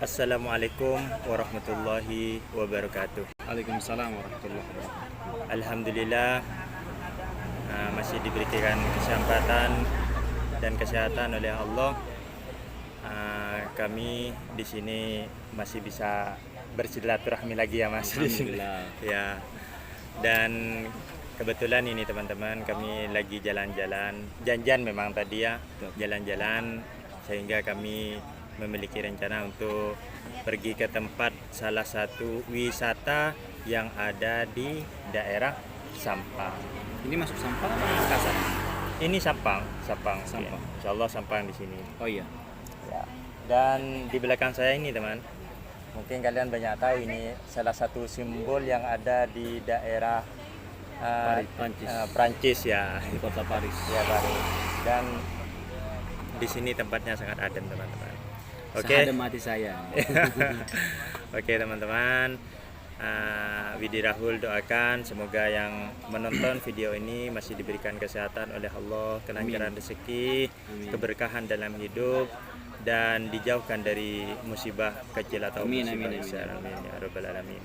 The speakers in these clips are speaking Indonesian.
Assalamualaikum warahmatullahi wabarakatuh. Waalaikumsalam warahmatullahi wabarakatuh. Alhamdulillah, masih diberikan kesempatan dan kesehatan oleh Allah. Kami di sini masih bisa bersilaturahmi lagi ya Mas. Alhamdulillah. Ya. Dan kebetulan ini teman-teman kami lagi jalan-jalan, janjian memang tadi ya, jalan-jalan sehingga kami memiliki rencana untuk pergi ke tempat salah satu wisata yang ada di daerah Sampang. Ini masuk Sampang apa Makassar? Ini Sampang. Sampang. Insya Allah Sampang di sini. Oh iya. Ya. Dan di belakang saya ini teman, mungkin kalian banyak tahu ini salah satu simbol yang ada di daerah Prancis ya, Di kota Paris. ya Paris. Dan di sini tempatnya sangat adem teman-teman. Oke. Sahada mati saya. Oke teman-teman, Widi Rahul doakan semoga yang menonton video ini masih diberikan kesehatan oleh Allah, kelancaran rezeki, keberkahan dalam hidup, dan dijauhkan dari musibah kecil atau musibah besar. Amin ya rabbal alamin.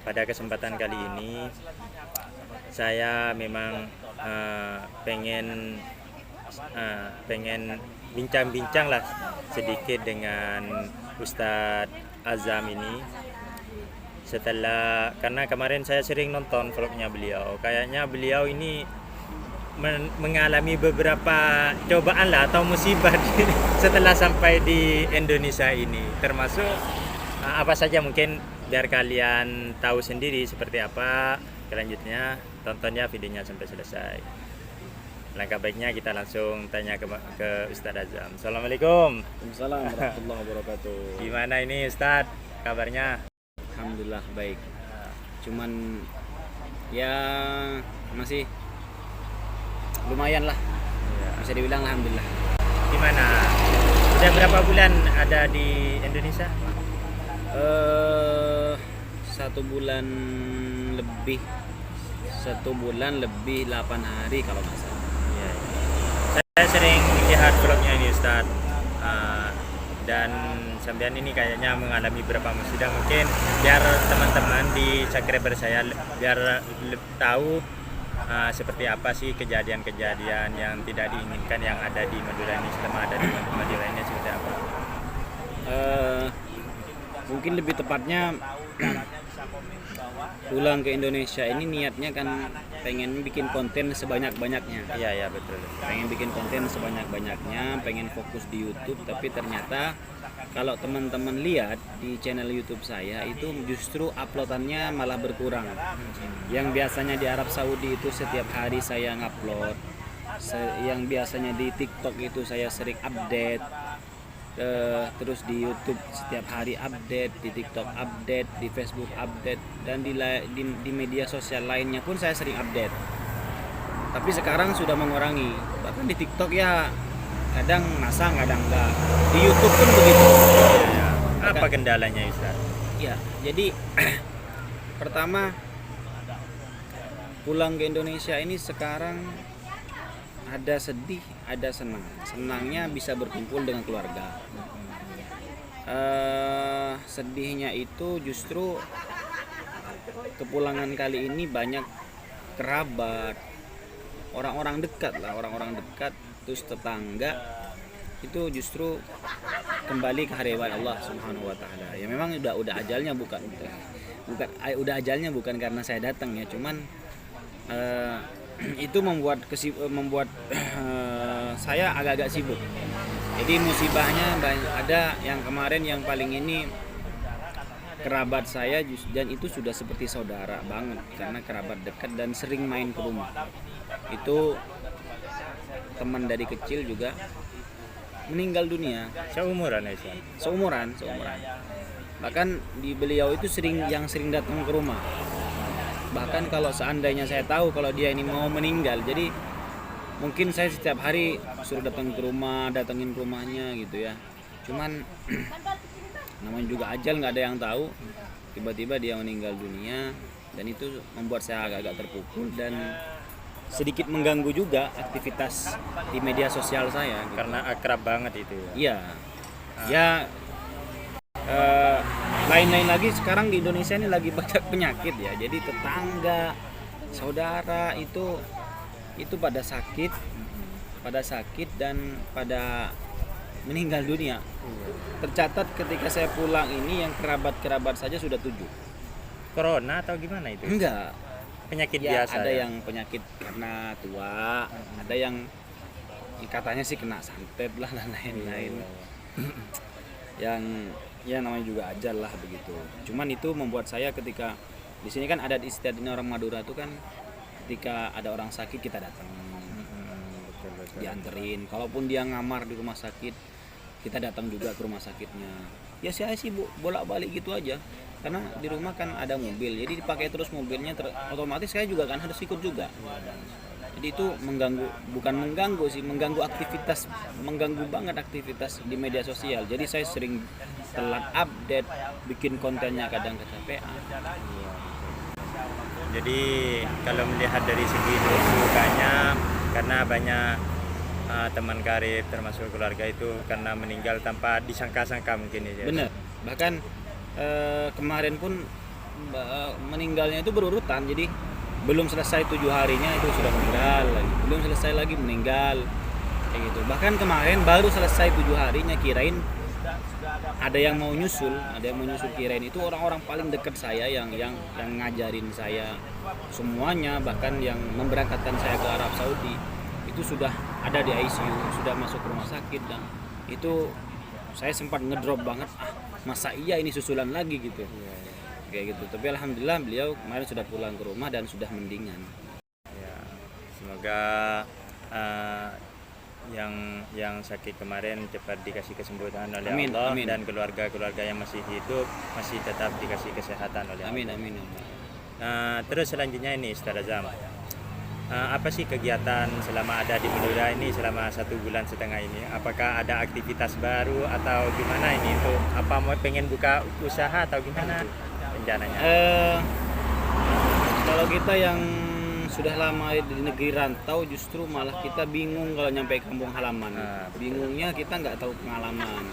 Pada kesempatan kali ini saya memang pengen bincang-bincang lah sedikit dengan Ustadz Azam ini, karena kemarin saya sering nonton vlognya beliau. Kayaknya beliau ini mengalami beberapa cobaan lah atau musibah setelah sampai di Indonesia ini, termasuk apa saja mungkin biar kalian tahu sendiri seperti apa kelanjutnya. Tontonnya videonya sampai selesai. Langkah baiknya kita langsung tanya ke Ustadz Azam. Assalamualaikum. Waalaikumsalam warahmatullahi wabarakatuh. Gimana ini Ustadz kabarnya? Alhamdulillah baik. Cuman ya masih lumayan lah. Bisa dibilang alhamdulillah. Gimana? Udah berapa bulan ada di Indonesia? 1 bulan lebih 8 hari kalau nggak salah. Ya. Saya sering lihat vlognya ini Ustadz, dan sampean ini kayaknya mengalami beberapa musibah. Mungkin biar teman-teman di subscriber saya biar tahu seperti apa sih kejadian-kejadian yang tidak diinginkan yang ada di Madura ini, selama ada di Madura ini seperti apa? Mungkin lebih tepatnya pulang ke Indonesia ini niatnya kan pengen bikin konten sebanyak-banyaknya. Iya betul. Pengen bikin konten sebanyak-banyaknya, pengen fokus di YouTube, tapi ternyata kalau teman-teman lihat di channel YouTube saya itu justru uploadannya malah berkurang. Yang biasanya di Arab Saudi itu setiap hari saya ngupload, yang biasanya di TikTok itu saya sering update, terus di YouTube setiap hari update, di TikTok update, di Facebook update, dan di media sosial lainnya pun saya sering update. Tapi sekarang sudah mengurangi. Bahkan di TikTok ya kadang masang, kadang enggak. Di YouTube pun begitu. Ya. Apa kendalanya Ustaz? Ya, jadi pertama pulang ke Indonesia ini sekarang ada sedih, ada senang. Senangnya bisa berkumpul dengan keluarga. Sedihnya itu justru kepulangan kali ini banyak kerabat, orang-orang dekat, terus tetangga itu justru kembali ke hadirat Allah Subhanahu wa taala. Ya memang udah ajalnya bukan karena saya datang ya, cuman itu membuat saya agak-agak sibuk. Jadi musibahnya ada yang kemarin yang paling ini kerabat saya, dan itu sudah seperti saudara banget karena kerabat dekat dan sering main ke rumah. Itu teman dari kecil juga meninggal dunia. Seumuran ya Ustaz? Seumuran. Bahkan di beliau itu sering datang ke rumah. Bahkan kalau seandainya saya tahu kalau dia ini mau meninggal, jadi mungkin saya setiap hari suruh datangin ke rumahnya gitu ya. Cuman namanya juga ajal, nggak ada yang tahu. Tiba-tiba dia meninggal dunia. dan itu membuat saya agak-agak terpukul dan sedikit mengganggu juga aktivitas di media sosial saya gitu. Karena akrab banget itu. Iya, ya lain-lain lagi sekarang di Indonesia ini lagi banyak penyakit ya. Jadi tetangga, saudara itu pada sakit dan pada meninggal dunia. Tercatat ketika saya pulang ini yang kerabat-kerabat saja sudah 7. Corona atau gimana itu? Enggak. Penyakit Ya, biasa. ada ya? yang penyakit karena tua, ada yang katanya sih kena santet lah dan lain-lain. Yang ya namanya juga ajal lah begitu. Cuman itu membuat saya ketika di sini kan ada istilahnya orang Madura tuh kan ketika ada orang sakit kita datang Betul. dianterin. Kalaupun dia ngamar di rumah sakit kita datang juga ke rumah sakitnya. Ya saya sih bolak-balik gitu aja. Karena di rumah kan ada mobil, jadi dipakai terus mobilnya otomatis saya juga kan harus ikut juga. Jadi itu mengganggu aktivitas, mengganggu banget aktivitas di media sosial. Jadi saya sering telat update, bikin kontennya kadang kecapean. Jadi kalau melihat dari segi dukanya, karena banyak teman karib termasuk keluarga itu karena meninggal tanpa disangka-sangka mungkin ya. Bener. Bahkan kemarin pun meninggalnya itu berurutan. Jadi belum selesai 7 harinya itu sudah meninggal lagi. Belum selesai lagi meninggal. Kayak gitu. Bahkan kemarin baru selesai 7 harinya kirain ada yang mau nyusul kirain itu orang-orang paling dekat saya yang ngajarin saya semuanya, bahkan yang memberangkatkan saya ke Arab Saudi itu sudah ada di ICU, sudah masuk rumah sakit dan itu saya sempat ngedrop banget, masa iya ini susulan lagi gitu. Kayak gitu. Tapi alhamdulillah beliau kemarin sudah pulang ke rumah dan sudah mendingan. Ya, semoga yang sakit kemarin cepat dikasih kesembuhan oleh Amin, Allah amin. dan keluarga-keluarga yang masih hidup masih tetap dikasih kesehatan oleh Amin Allah. amin. Terus selanjutnya ini Ustaz Azam, apa sih kegiatan selama ada di Madura ini selama 1,5 bulan ini? Apakah ada aktivitas baru atau gimana ini? Itu apa mau pengen buka usaha atau gimana rencananya? Kalau kita yang sudah lama di negeri rantau justru malah kita bingung kalau nyampe kampung halaman. Bingungnya kita nggak tahu pengalaman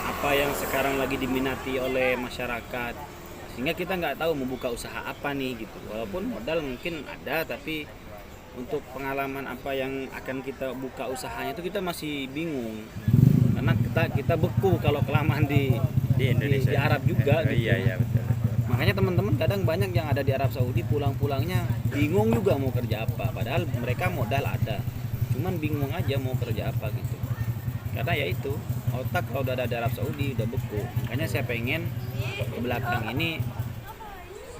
apa yang sekarang lagi diminati oleh masyarakat, sehingga kita nggak tahu mau buka usaha apa nih gitu. Walaupun modal mungkin ada, tapi untuk pengalaman apa yang akan kita buka usahanya itu kita masih bingung karena kita beku kalau kelamaan di Indonesia, di Arab juga gitu. Iya betul. Makanya teman-teman kadang banyak yang ada di Arab Saudi pulang-pulangnya bingung juga mau kerja apa, padahal mereka modal ada, cuman bingung aja mau kerja apa gitu. Karena ya itu otak kalau udah ada di Arab Saudi udah beku. Makanya saya pengen belakang ini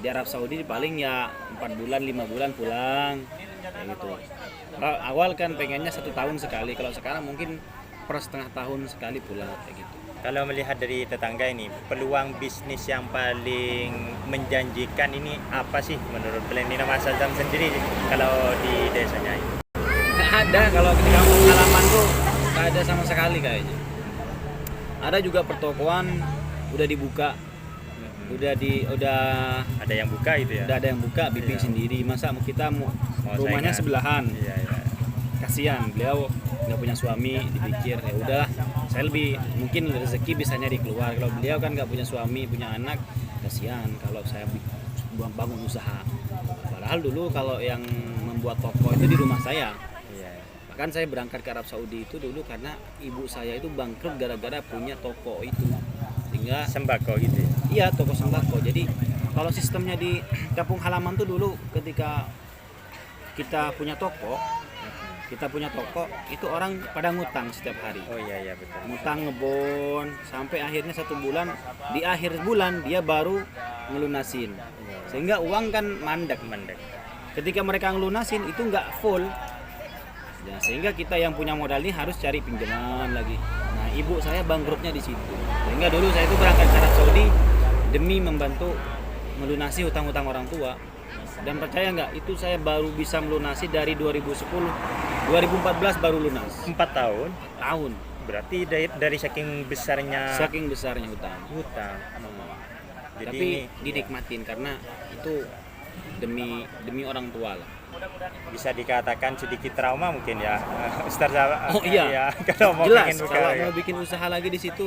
di Arab Saudi paling ya 4 bulan 5 bulan pulang kayak gitu. Kalau awal kan pengennya 1 tahun sekali, kalau sekarang mungkin per setengah tahun sekali pulang kayak gitu. Kalau melihat dari tetangga ini, peluang bisnis yang paling menjanjikan ini apa sih menurut Pelenina Mas Azam sendiri kalau di desanya ini? Nggak ada, kalau di kampung halaman tuh nggak ada sama sekali kayaknya. Ada juga pertokoan udah dibuka, udah Ada yang buka itu ya? udah ada yang buka bimbing sendiri. Masa kita mau rumahnya saingan. sebelahan? Iya. Kasihan beliau nggak punya suami, dipikir ya udahlah saya lebih mungkin rezeki bisa nyari keluar. Kalau beliau kan nggak punya suami, punya anak, kasihan kalau saya bangun usaha. Padahal dulu kalau yang membuat toko itu di rumah saya. Iya. Bahkan saya berangkat ke Arab Saudi itu dulu karena ibu saya itu bangkrut gara-gara punya toko itu. Sehingga Sembako gitu ya? iya, toko sembako. Jadi kalau sistemnya di kampung halaman tuh dulu ketika kita punya toko itu orang pada ngutang setiap hari. Oh iya betul. Ngutang ngebon sampai akhirnya 1 bulan, di akhir bulan dia baru ngelunasin. Sehingga uang kan mandek. Ketika mereka ngelunasin itu nggak full. Ya, sehingga kita yang punya modal ini harus cari pinjaman lagi. Nah, ibu saya bangkrutnya di situ. Sehingga dulu saya itu berangkat ke Arab Saudi demi membantu melunasi hutang-hutang orang tua. Dan percaya nggak, itu saya baru bisa melunasi dari 2010, 2014 baru lunas. 4 tahun? Tahun. Berarti dari saking besarnya Saking besarnya hutang. hutang. Jadi Tapi ini, dinikmatin karena itu demi orang tua lah. Bisa dikatakan sedikit trauma mungkin ya. Ustaz Oh iya, ya, kalau mau jelas pengen buka kalau ya. mau bikin usaha lagi di situ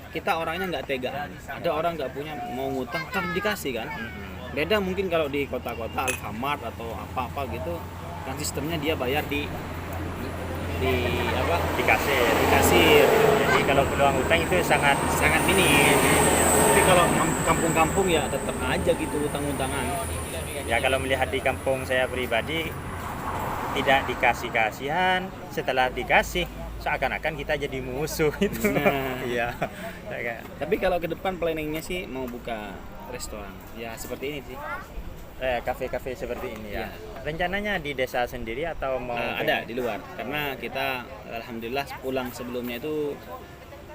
kita orangnya nggak tegaan. Ada orang nggak punya mau ngutang kan dikasih kan. Beda mungkin kalau di kota-kota Alfamart atau apa-apa gitu kan sistemnya dia bayar di apa Dikasih. kasir. Jadi kalau peluang utang itu sangat Sangat minim. Tapi kalau kampung-kampung ya tetap aja gitu utang-utangan. ya, kalau melihat di kampung saya pribadi tidak dikasih kasihan, setelah dikasih seakan-akan kita jadi musuh itu. Nah. Iya. Tapi kalau ke depan planningnya sih mau buka restoran. Ya seperti ini sih. Kafe-kafe seperti ini ya. Iya. Rencananya di desa sendiri atau mau Ada di luar. Karena kita alhamdulillah pulang sebelumnya itu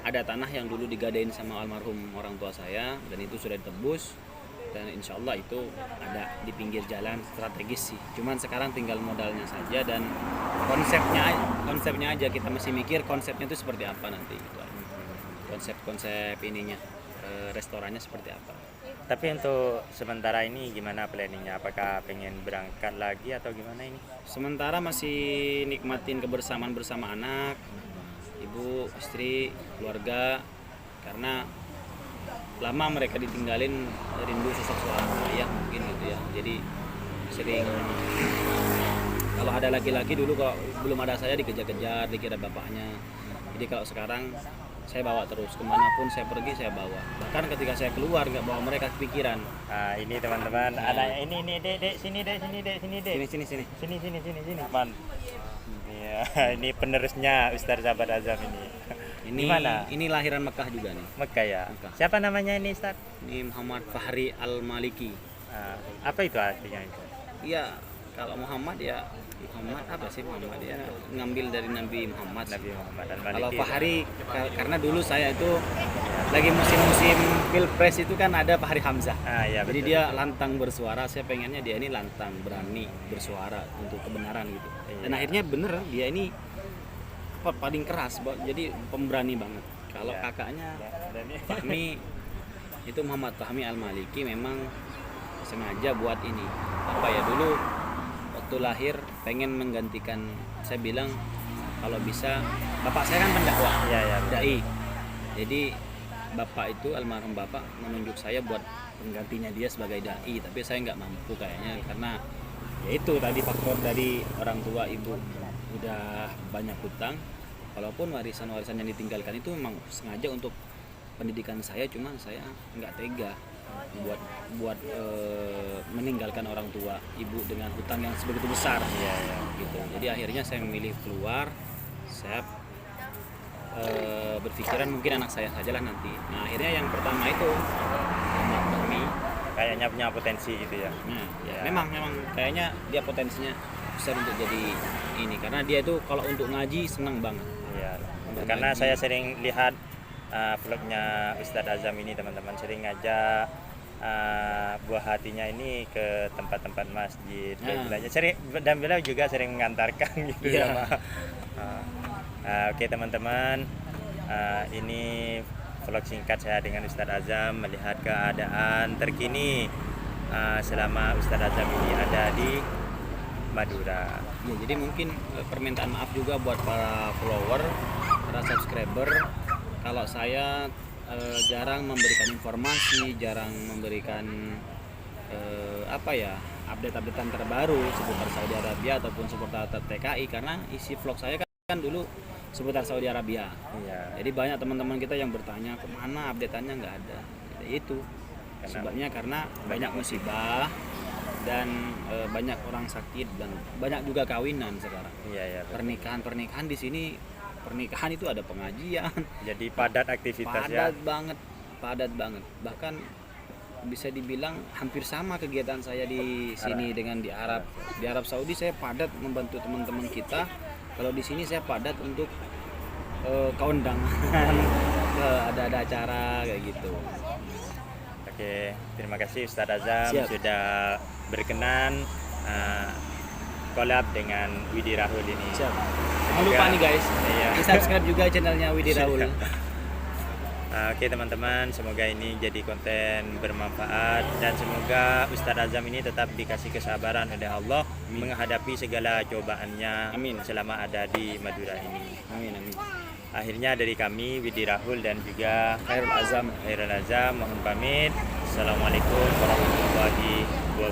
ada tanah yang dulu digadein sama almarhum orang tua saya dan itu sudah ditebus dan insya Allah itu ada di pinggir jalan strategis sih. Cuman sekarang tinggal modalnya saja dan konsepnya aja kita masih mikir konsepnya itu seperti apa nanti gitu. Konsep ininya restorannya seperti apa. Tapi untuk sementara ini gimana planningnya? Apakah pengen berangkat lagi atau gimana ini? Sementara masih nikmatin kebersamaan bersama anak, ibu, istri, keluarga karena lama mereka ditinggalin, rindu sosok seorang ayah mungkin gitu ya. Jadi sering kalau ada laki-laki dulu kalau belum ada saya dikejar-kejar, dikira bapaknya. Jadi kalau sekarang saya bawa terus kemanapun saya pergi saya bawa. Bahkan ketika saya keluar nggak bawa mereka kepikiran. Nah, ini teman-teman, ada ini dek sini dek Sini. sini man. Iya, ini penerusnya Ustaz Sabar Azam ini. Ini Gimana? ini lahiran Mekah juga nih. Mekah ya. Mekah. Siapa namanya ini Ustaz? Ini Muhammad Fahri Al-Maliki. Apa itu artinya itu? Iya, kalau Muhammad ya Muhammad apa sih Muhammad ya ngambil dari Nabi Muhammad. Nabi Muhammad Al-Maliki. Kalau Fahri karena dulu saya itu lagi musim-musim Pilpres itu kan ada Fahri Hamzah. Iya, Jadi betul. dia lantang bersuara, saya pengennya dia ini lantang berani bersuara untuk kebenaran gitu. Dan Iya. akhirnya bener dia ini paling keras, jadi pemberani banget. Kalau Iya. kakaknya Dan ini Fahmi itu Muhammad Fahmi Al-Maliki memang sengaja buat ini. Apa ya dulu waktu lahir pengen menggantikan, saya bilang kalau bisa bapak saya kan pendakwah, Iya, iya. dai. Jadi bapak itu almarhum bapak menunjuk saya buat penggantinya dia sebagai dai, tapi saya nggak mampu kayaknya karena ya itu tadi faktor dari orang tua ibu udah banyak hutang. Walaupun warisan-warisan yang ditinggalkan itu memang sengaja untuk pendidikan saya, cuma saya nggak tega buat meninggalkan orang tua ibu dengan hutang yang sebegitu besar. Iya, iya. Gitu. Jadi akhirnya saya memilih keluar. Saya berpikiran mungkin anak saya sajalah nanti. Nah akhirnya yang pertama itu Muhammad Fahmi. Kayaknya punya potensi gitu ya. Nah, Ya. memang kayaknya dia potensinya besar untuk jadi ini karena dia itu kalau untuk ngaji senang banget. Iya. Untuk Karena ngaji. saya sering lihat vlognya Ustadz Azam ini, teman-teman sering ngajak buah hatinya ini ke tempat-tempat masjid. Nah. Dan beliau juga sering mengantarkan gitu Iya. ya, Pak. Oke teman-teman, ini vlog singkat saya dengan Ustadz Azam melihat keadaan terkini selama Ustadz Azam ini ada di Madura. Ya, jadi mungkin permintaan maaf juga buat para follower, para subscriber kalau saya jarang memberikan informasi, jarang memberikan update-updatean terbaru seputar Saudi Arabia ataupun seputar TKI karena isi vlog saya kan dulu seputar Saudi Arabia. Iya. Jadi banyak teman-teman kita yang bertanya kemana updateannya nggak ada. Jadi itu sebabnya karena banyak musibah dan banyak orang sakit dan banyak juga kawinan sekarang. Iya, iya. Pernikahan di sini pernikahan itu ada pengajian, Jadi padat aktivitas ya. padat banget. Bahkan bisa dibilang hampir sama kegiatan saya di sini dengan di Arab. Di Arab Saudi saya padat membantu teman-teman kita. Kalau di sini saya padat untuk keundangan, ada acara kayak gitu. Oke, terima kasih Ustadz Azam Siap. sudah berkenan collab dengan Widi Rahul ini. Siap. Jangan lupa nih guys, Iya. di subscribe juga channelnya Widi Rahul. Oke teman-teman, semoga ini jadi konten bermanfaat dan semoga Ustadz Azam ini tetap dikasih kesabaran oleh Allah menghadapi segala cobaannya Amin. selama ada di Madura ini. Amin amin. Akhirnya dari kami Widi Rahul dan juga Khairul Azam. Khairul Azam mohon pamit. Assalamualaikum warahmatullahi wabarakatuh.